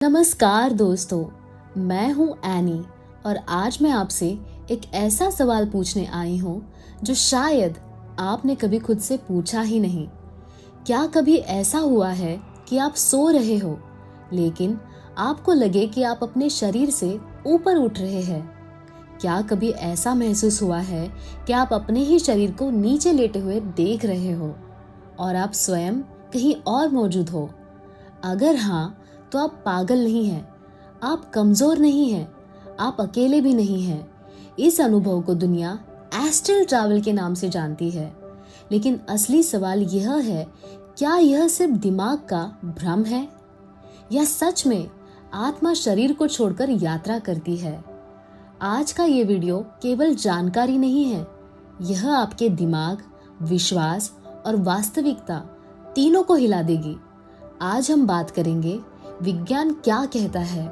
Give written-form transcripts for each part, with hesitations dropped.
नमस्कार दोस्तों, मैं हूँ एनी और आज मैं आपसे एक ऐसा सवाल पूछने आई हूँ जो शायद आपने कभी खुद से पूछा ही नहीं। क्या कभी ऐसा हुआ है कि आप सो रहे हो लेकिन आपको लगे कि आप अपने शरीर से ऊपर उठ रहे हैं? क्या कभी ऐसा महसूस हुआ है कि आप अपने ही शरीर को नीचे लेटे हुए देख रहे हो और आप स्वयं कहीं और मौजूद हो? अगर हाँ, तो आप पागल नहीं हैं, आप कमजोर नहीं हैं, आप अकेले भी नहीं हैं। इस अनुभव को दुनिया एस्ट्रल ट्रैवल के नाम से जानती है। लेकिन असली सवाल यह है, क्या यह सिर्फ दिमाग का भ्रम है या सच में आत्मा शरीर को छोड़कर यात्रा करती है? आज का ये वीडियो केवल जानकारी नहीं है, यह आपके दिमाग, विश्वास और वास्तविकता तीनों को हिला देगी। आज हम बात करेंगे विज्ञान क्या कहता है,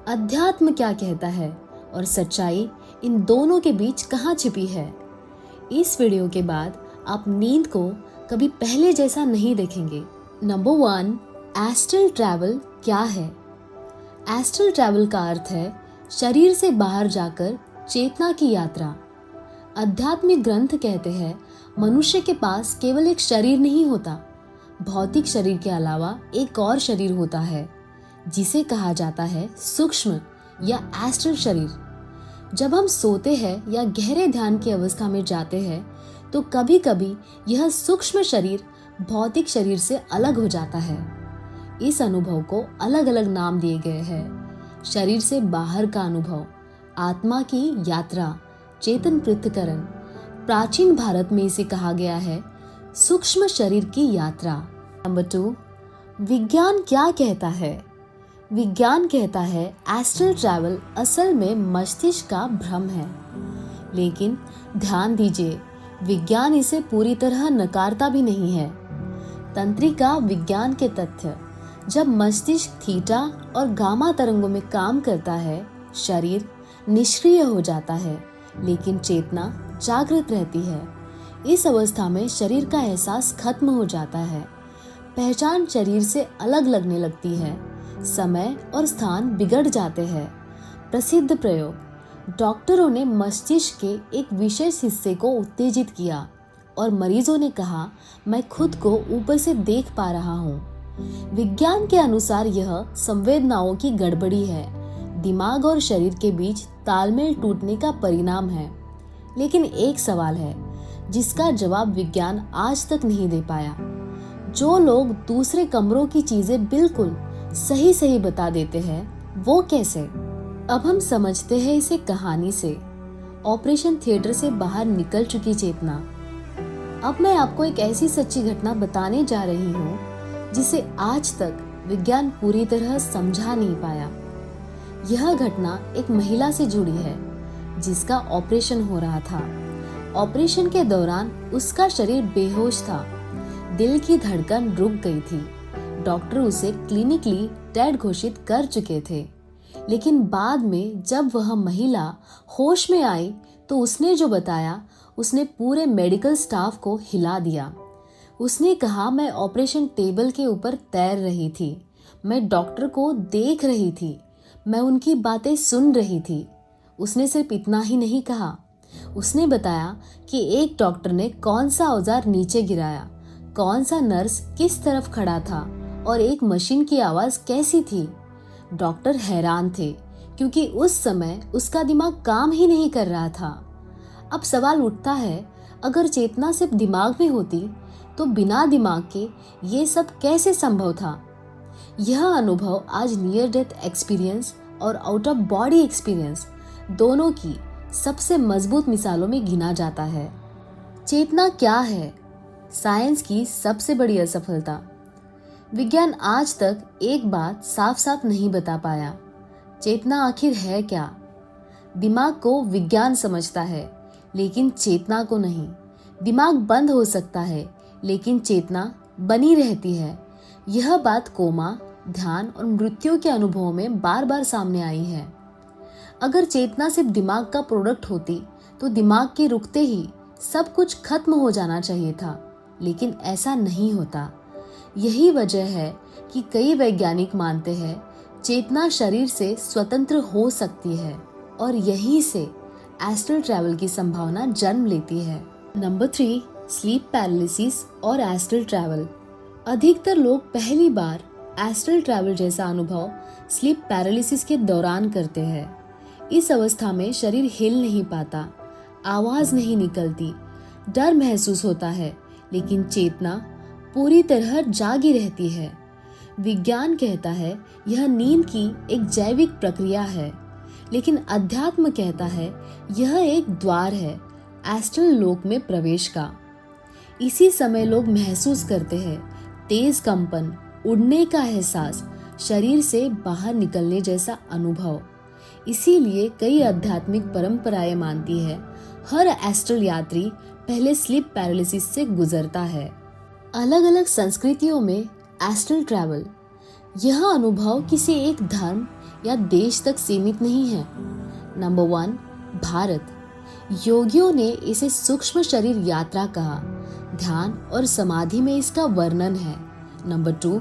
अध्यात्म क्या कहता है और सच्चाई इन दोनों के बीच कहाँ छिपी है। इस वीडियो के बाद आप नींद को कभी पहले जैसा नहीं देखेंगे। नंबर 1, एस्ट्रल ट्रैवल क्या है? एस्ट्रल ट्रैवल का अर्थ है शरीर से बाहर जाकर चेतना की यात्रा। आध्यात्मिक ग्रंथ कहते हैं मनुष्य के पास केवल एक शरीर नहीं होता, भौतिक शरीर के अलावा एक और शरीर होता है जिसे कहा जाता है सूक्ष्म या एस्ट्रल शरीर। जब हम सोते हैं या गहरे ध्यान की अवस्था में जाते हैं तो कभी कभी यह सूक्ष्म शरीर भौतिक शरीर से अलग हो जाता है। इस अनुभव को अलग अलग नाम दिए गए हैं। शरीर से बाहर का अनुभव, आत्मा की यात्रा, चेतन पृथक्करण। प्राचीन भारत में इसे कहा गया है सूक्ष्म शरीर की यात्रा। नंबर 2, विज्ञान क्या कहता है? विज्ञान कहता है एस्ट्रल ट्रैवल असल में मस्तिष्क का भ्रम है। लेकिन ध्यान दीजिए, विज्ञान इसे पूरी तरह नकारता भी नहीं है। तंत्रिका विज्ञान के तथ्य, जब मस्तिष्क थीटा और गामा तरंगों में काम करता है, शरीर निष्क्रिय हो जाता है लेकिन चेतना जागृत रहती है। इस अवस्था में शरीर का एहसास खत्म हो जाता है, पहचान शरीर से अलग लगने लगती है, समय और स्थान बिगड़ जाते हैं। प्रसिद्ध प्रयोग, डॉक्टरों ने मस्तिष्क के एक विशेष हिस्से को उत्तेजित किया और मरीजों ने कहा, मैं खुद को ऊपर से देख पा रहा हूँ। विज्ञान के अनुसार यह संवेदनाओं की गड़बड़ी है, दिमाग और शरीर के बीच तालमेल टूटने का परिणाम है। लेकिन एक सवाल है जिसका जवाब विज्ञान आज तक नहीं दे पाया। जो लोग दूसरे कमरों की चीजें बिल्कुल सही सही बता देते हैं, वो कैसे? अब हम समझते हैं इसे कहानी से। ऑपरेशन थिएटर से बाहर निकल चुकी चेतना। अब मैं आपको एक ऐसी सच्ची घटना बताने जा रही हूँ जिसे आज तक विज्ञान पूरी तरह समझा नहीं पाया। यह घटना एक महिला से जुड़ी है जिसका ऑपरेशन हो रहा था। ऑपरेशन के दौरान उसका शरीर बेहोश था, दिल की धड़कन रुक गई थी। डॉक्टर उसे क्लिनिकली डेड घोषित कर चुके थे। लेकिन बाद में जब वह महिला होश में आई तो उसने जो बताया, उसने पूरे मेडिकल स्टाफ को हिला दिया। उसने कहा, मैं ऑपरेशन टेबल के ऊपर तैर रही थी, मैं डॉक्टर को देख रही थी, मैं उनकी बातें सुन रही थी। उसने सिर्फ इतना ही नहीं कहा, उसने बताया कि एक डॉक्टर ने कौन सा औजार नीचे गिराया, कौन सा नर्स किस तरफ खड़ा था और एक मशीन की आवाज कैसी थी। डॉक्टर हैरान थे क्योंकि उस समय उसका दिमाग काम ही नहीं कर रहा था। अब सवाल उठता है, अगर चेतना सिर्फ दिमाग में होती तो बिना दिमाग के ये सब कैसे संभव था? यह अनुभव आज नियर डेथ एक्सपीरियंस और आउट ऑफ बॉडी एक्सपीरियंस दोनों की सबसे मजबूत मिसालों में गिना जाता है। चेतना क्या है? साइंस की सबसे बड़ी असफलता। विज्ञान आज तक एक बात साफ साफ नहीं बता पाया, चेतना आखिर है क्या? दिमाग को विज्ञान समझता है लेकिन चेतना को नहीं। दिमाग बंद हो सकता है लेकिन चेतना बनी रहती है। यह बात कोमा, ध्यान और मृत्यु के अनुभवों में बार बार सामने आई है। अगर चेतना सिर्फ दिमाग का प्रोडक्ट होती तो दिमाग के रुकते ही सब कुछ खत्म हो जाना चाहिए था, लेकिन ऐसा नहीं होता। यही वजह है कि कई वैज्ञानिक मानते हैं चेतना शरीर से स्वतंत्र हो सकती है और यहीं से एस्ट्रल ट्रैवल की संभावना जन्म लेती है। नंबर 3, स्लीप पैरालिसिस और एस्ट्रल ट्रैवल। अधिकतर लोग पहली बार एस्ट्रल ट्रैवल जैसा अनुभव स्लीप पैरालिसिस के दौरान करते हैं। इस अवस्था में शरीर हिल नहीं पाता, आवाज नहीं निकलती, डर महसूस होता है, लेकिन चेतना पूरी तरह जागी रहती है। विज्ञान कहता है यह नींद की एक जैविक प्रक्रिया है, लेकिन अध्यात्म कहता है यह एक द्वार है एस्ट्रल लोक में प्रवेश का। इसी समय लोग महसूस करते हैं तेज कंपन, उड़ने का एहसास, शरीर से बाहर निकलने जैसा अनुभव। इसीलिए कई आध्यात्मिक परंपराएं मानती है हर एस्ट्रल यात्री पहले स्लीप पैरालिसिस से गुजरता है। अलग अलग संस्कृतियों में एस्ट्रल ट्रैवल यह अनुभव किसी एक धर्म या देश तक सीमित नहीं है। नंबर 1, भारत। योगियों ने इसे सूक्ष्म शरीर यात्रा कहा। ध्यान और समाधि में इसका वर्णन है। नंबर 2,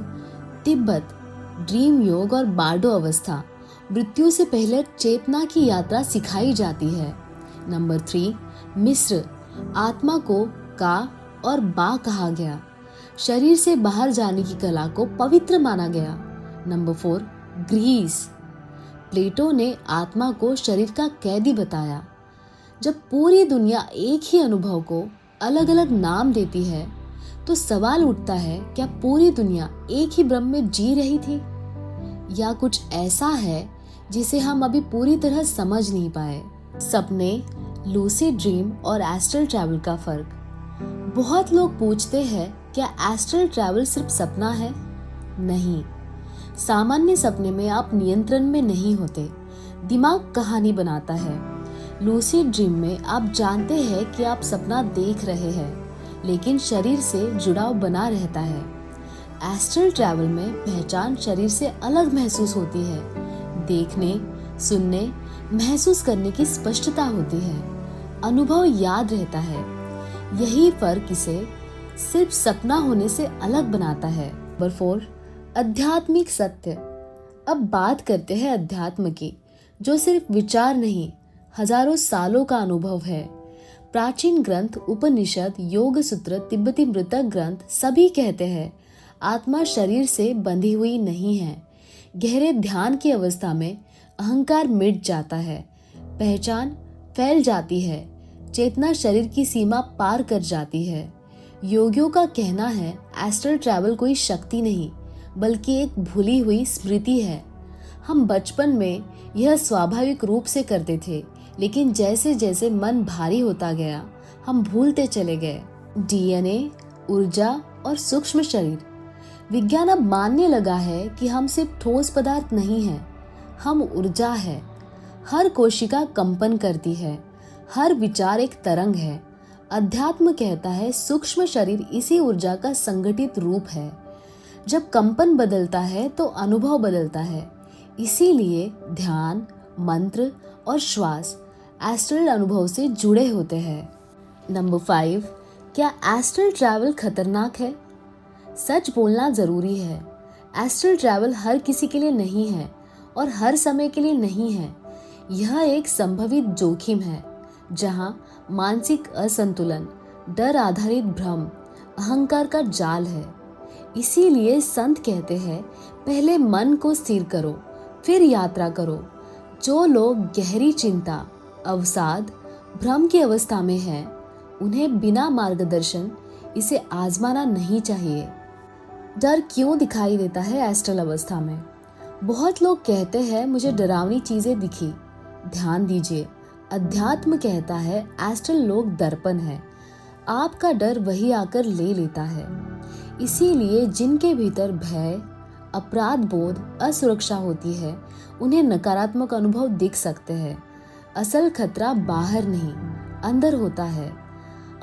तिब्बत। ड्रीम योग और बार्डो अवस्था, मृत्यु से पहले चेतना की यात्रा सिखाई जाती है। नंबर 3, मिस्र। आत्मा को का और बा कहा गया, शरीर से बाहर जाने की कला को पवित्र माना गया। Number 4, Greece. प्लेटो ने आत्मा को शरीर का कैदी बताया। जब पूरी दुनिया एक ही अनुभव को अलग अलग नाम देती है तो सवाल उठता है, क्या पूरी दुनिया एक ही ब्रह्म में जी रही थी, या कुछ ऐसा है जिसे हम अभी पूरी तरह समझ नहीं पाए। सपने, लूसिड ड्रीम और एस्ट्रल ट्रैवल का फर्क। बहुत लोग पूछते हैं क्या एस्ट्रल ट्रैवल सिर्फ सपना है? नहीं, सामान्य सपने में आप नियंत्रण में नहीं होते, दिमाग कहानी बनाता है। लूसिड ड्रीम में आप जानते हैं कि आप सपना देख रहे हैं, लेकिन शरीर से जुड़ाव बना रहता है। एस्ट्रल ट्रैवल में पहचान शरीर से अलग महसूस होती है, देखने, सुनने, महसूस करने की स्पष्टता होती है, अनुभव याद रहता है। यही फर्क इसे सिर्फ सपना होने से अलग बनाता है। नंबर 4, आध्यात्मिक सत्य। अब बात करते हैं अध्यात्म की, जो सिर्फ विचार नहीं, हजारों सालों का अनुभव है। प्राचीन ग्रंथ, उपनिषद, योग सूत्र, तिब्बती मृतक ग्रंथ सभी कहते हैं आत्मा शरीर से बंधी हुई नहीं है। गहरे ध्यान की अवस्था में अहंकार मिट जाता है, पहचान फैल जाती है, चेतना शरीर की सीमा पार कर जाती है। योगियों का कहना है एस्ट्रल ट्रैवल कोई शक्ति नहीं, बल्कि एक भूली हुई स्मृति है। हम बचपन में यह स्वाभाविक रूप से करते थे, लेकिन जैसे जैसे मन भारी होता गया हम भूलते चले गए। डीएनए, ऊर्जा और सूक्ष्म शरीर। विज्ञान अब मानने लगा है कि हम सिर्फ ठोस पदार्थ नहीं हैं, हम ऊर्जा है। हर कोशिका कंपन करती है, हर विचार एक तरंग है। अध्यात्म कहता है सूक्ष्म शरीर इसी ऊर्जा का संगठित रूप है। जब कंपन बदलता है तो अनुभव बदलता है। इसीलिए ध्यान, मंत्र और श्वास एस्ट्रल अनुभव से जुड़े होते हैं। नंबर 5, क्या एस्ट्रल ट्रैवल खतरनाक है? सच बोलना जरूरी है। एस्ट्रल ट्रैवल हर किसी के लिए नहीं है और हर समय के लिए नहीं है। यह एक संभावित जोखिम है जहां मानसिक असंतुलन, डर आधारित भ्रम, अहंकार का जाल है। इसीलिए संत कहते हैं पहले मन को स्थिर करो, फिर यात्रा करो। जो लोग गहरी चिंता, अवसाद, भ्रम की अवस्था में हैं, उन्हें बिना मार्गदर्शन इसे आजमाना नहीं चाहिए। डर क्यों दिखाई देता है एस्ट्रल अवस्था में? बहुत लोग कहते हैं मुझे डरावनी चीजें दिखी। ध्यान दीजिए, अध्यात्म कहता है एस्ट्रल लोक दर्पण है। आपका डर वही आकर ले लेता है। इसीलिए जिनके भीतर भय, अपराध बोध, असुरक्षा होती है, उन्हें नकारात्मक अनुभव दिख सकते हैं। असल खतरा बाहर नहीं, अंदर होता है।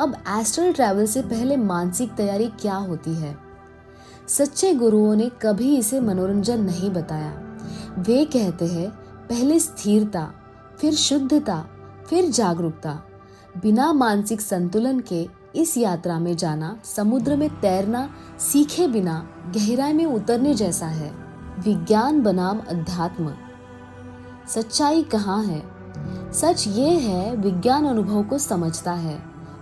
अब एस्ट्रल ट्रैवल से पहले मानसिक तैयारी क्या होती है? सच्चे गुरुओं ने कभी इसे मनोरंजन नहीं बताया। वे कहते हैं पहले स्थिरता, फिर शुद्धता, फिर जागरूकता। बिना मानसिक संतुलन के इस यात्रा में जाना समुद्र में तैरना सीखे बिना गहराई में उतरने जैसा है। विज्ञान बनाम अध्यात्म। सच्चाई कहाँ है? सच ये है, विज्ञान अनुभव को समझता है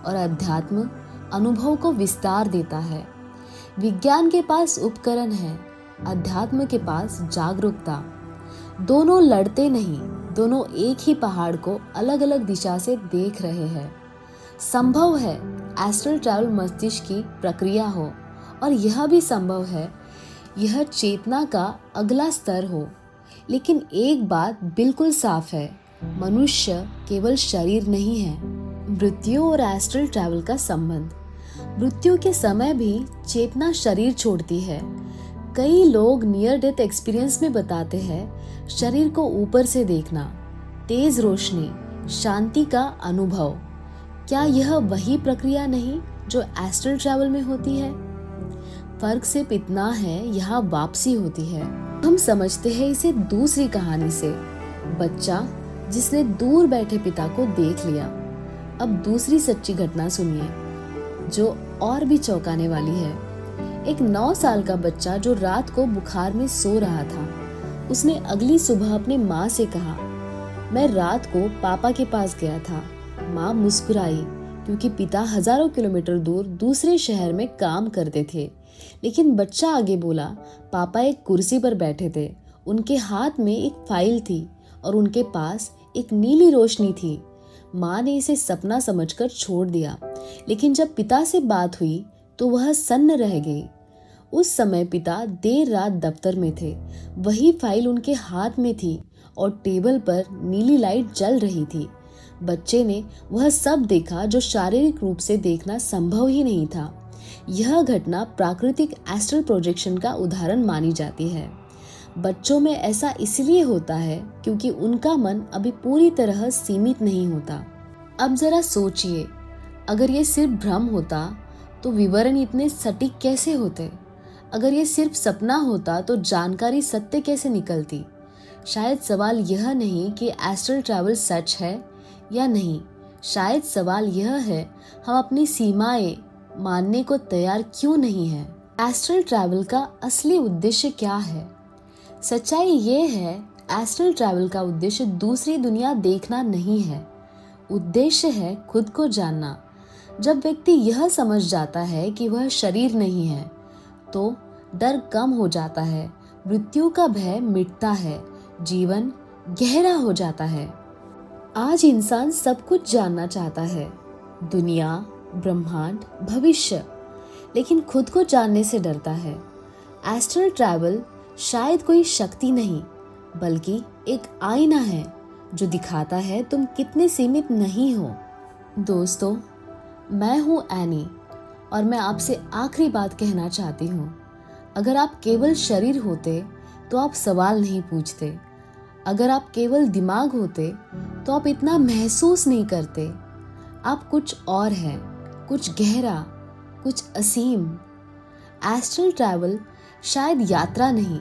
और अध्यात्म अनुभव को विस्तार देता है। विज्ञान के पास उपकरण है, अध्यात्म के पास जागरूकता। दोनों लड़ते नहीं, दोनों एक ही पहाड़ को अलग अलग दिशा से देख रहे हैं। संभव है एस्ट्रल ट्रैवल मस्तिष्क की प्रक्रिया हो, और यह भी संभव है यह चेतना का अगला स्तर हो। लेकिन एक बात बिल्कुल साफ है, मनुष्य केवल शरीर नहीं है। मृत्यु और एस्ट्रल ट्रैवल का संबंध। मृत्यु के समय भी चेतना शरीर छोड़ती है। कई लोग नियर डेथ एक्सपीरियंस में बताते हैं शरीर को ऊपर से देखना, तेज रोशनी, शांति का अनुभव। क्या यह वही प्रक्रिया नहीं जो एस्ट्रल ट्रैवल में होती है? फर्क सिर्फ इतना है, यहाँ वापसी होती है। हम समझते हैं इसे दूसरी कहानी से। बच्चा जिसने दूर बैठे पिता को देख लिया। अब दूसरी सच्ची घटना सुनिए जो और भी चौंकाने वाली है। एक 9 साल का बच्चा जो रात को बुखार में सो रहा था, उसने अगली सुबह अपनी माँ से कहा, मैं रात को पापा के पास गया था। माँ मुस्कुराई क्योंकि पिता हजारों किलोमीटर दूर दूसरे शहर में काम करते थे। लेकिन बच्चा आगे बोला, पापा एक कुर्सी पर बैठे थे, उनके हाथ में एक फाइल थी और उनके पास एक नीली रोशनी थी। माँ ने इसे सपना समझकर छोड़ दिया, लेकिन जब पिता से बात हुई तो वह सन्न रह गई। उस समय पिता देर रात दफ्तर में थे, वही फाइल उनके हाथ में थी और टेबल पर नीली लाइट जल रही थी। बच्चे ने वह सब देखा जो शारीरिक रूप से देखना संभव ही नहीं था। यह घटना प्राकृतिक एस्ट्रल प्रोजेक्शन का उदाहरण मानी जाती है। बच्चों में ऐसा इसलिए होता है क्योंकि उनका मन अभी पूरी तरह सीमित नहीं होता। अब जरा सोचिए, अगर ये सिर्फ भ्रम होता तो विवरण इतने सटीक कैसे होते? अगर ये सिर्फ सपना होता तो जानकारी सत्य कैसे निकलती? शायद सवाल यह नहीं कि एस्ट्रल ट्रैवल सच है या नहीं, शायद सवाल यह है हम अपनी सीमाएं मानने को तैयार क्यों नहीं है। एस्ट्रल ट्रैवल का असली उद्देश्य क्या है? सच्चाई ये है, एस्ट्रल ट्रैवल का उद्देश्य दूसरी दुनिया देखना नहीं है। उद्देश्य है खुद को जानना। जब व्यक्ति यह समझ जाता है कि वह शरीर नहीं है, तो डर कम हो जाता है, मृत्यु का भय मिटता है, जीवन गहरा हो जाता है। आज इंसान सब कुछ जानना चाहता है, दुनिया, ब्रह्मांड, भविष्य, लेकिन खुद को जानने से डरता है। एस्ट्रल ट्रैवल शायद कोई शक्ति नहीं, बल्कि एक आईना है जो दिखाता है तुम कितने सीमित नहीं हो। दोस्तों, मैं हूँ एनी और मैं आपसे आखिरी बात कहना चाहती हूँ। अगर आप केवल शरीर होते तो आप सवाल नहीं पूछते। अगर आप केवल दिमाग होते तो आप इतना महसूस नहीं करते। आप कुछ और हैं, कुछ गहरा, कुछ असीम। एस्ट्रल ट्रैवल शायद यात्रा नहीं,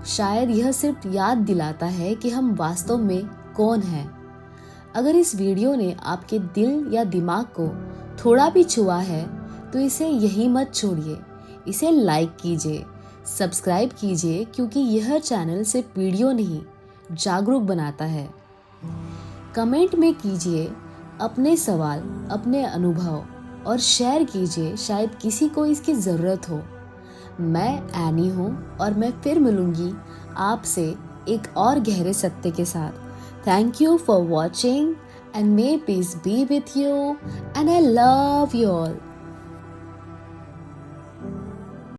शायद यह सिर्फ याद दिलाता है कि हम वास्तव में कौन हैं। अगर इस वीडियो ने आपके दिल या दिमाग को थोड़ा भी छुआ है तो इसे यही मत छोड़िए। इसे लाइक कीजिए, सब्सक्राइब कीजिए, क्योंकि यह चैनल सिर्फ वीडियो नहीं, जागरूक बनाता है। कमेंट में कीजिए अपने सवाल, अपने अनुभव और शेयर कीजिए, शायद किसी को इसकी ज़रूरत हो। मैं एनी हूँ और मैं फिर मिलूँगी आपसे एक और गहरे सत्य के साथ। Thank you for watching and may peace be with you and I love you all.